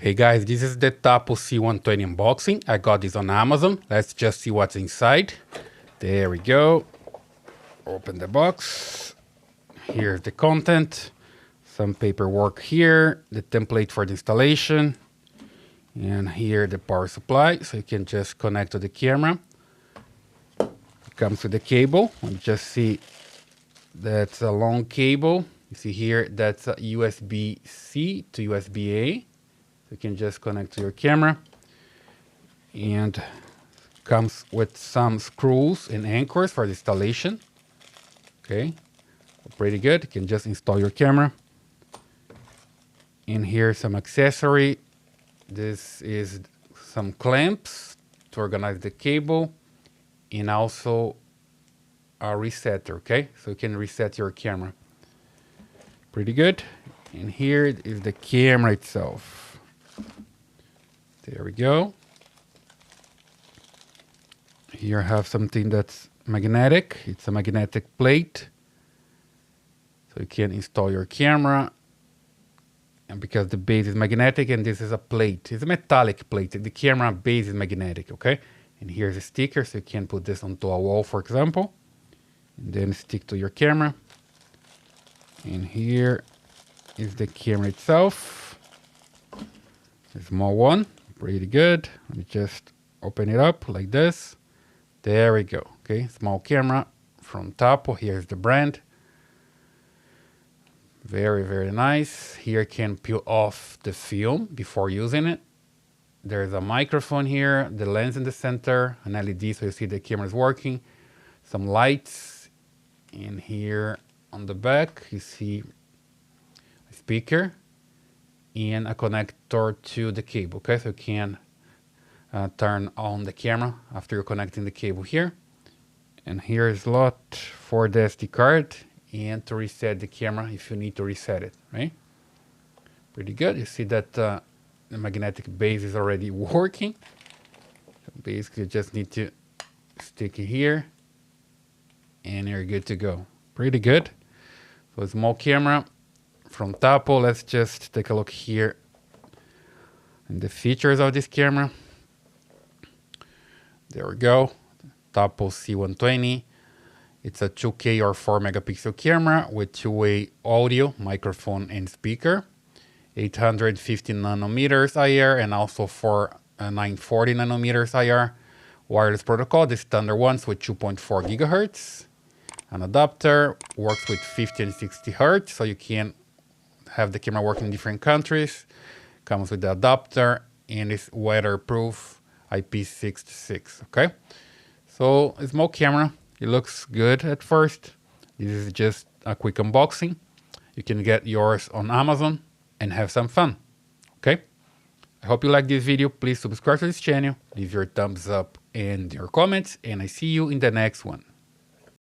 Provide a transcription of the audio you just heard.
Hey guys, this is the Tapo C120 unboxing. I got this on Amazon. Let's just see what's inside. There we go. Open the box. Here's the content. Some paperwork here. The template for the installation. And here the power supply. So you can just connect to the camera. It comes with the cable. You just see that's a long cable. You see here that's a USB-C to USB-A. You can just connect to your camera, and comes with some screws and anchors for the installation. Okay, pretty good. You can just install your camera. And here's some accessory. This is some clamps to organize the cable, and also a resetter. Okay, so you can reset your camera. Pretty good. And here is the camera itself. There we go. Here I have something that's magnetic. It's a magnetic plate. So you can install your camera. And because the base is magnetic and this is a plate, it's a metallic plate. The camera base is magnetic, okay? And here's a sticker, so you can put this onto a wall, for example. And then stick to your camera. And here is the camera itself. A small one. Pretty good. Let me just open it up like this. There we go. Okay, small camera from Tapo. Here's the brand. Very, very nice. Here you can peel off the film before using it. There's a microphone here, the lens in the center, an LED so you see the camera is working, some lights, and here on the back you see a speaker and a connector to the cable. Okay, so you can turn on the camera after you're connecting the cable here. And here is a slot for the SD card and to reset the camera if you need to reset it, right? Pretty good. You see that the magnetic base is already working. So basically you just need to stick it here and you're good to go. Pretty good. So a small camera from Tapo. Let's just take a look here in the features of this camera. There we go. Tapo C120. It's a 2K or 4 megapixel camera with two-way audio, microphone and speaker. 850 nanometers IR and also for 940 nanometers IR. Wireless protocol, the standard ones with 2.4 gigahertz. An adapter works with 50 and 60 hertz, so you can have the camera work in different countries. Comes with the adapter and is weatherproof IP66. Okay, so a small camera. It looks good at first. This is just a quick unboxing. You can get yours on Amazon and have some fun. Okay, I hope you like this video. Please subscribe to this channel, leave your thumbs up and your comments, and I see you in the next one.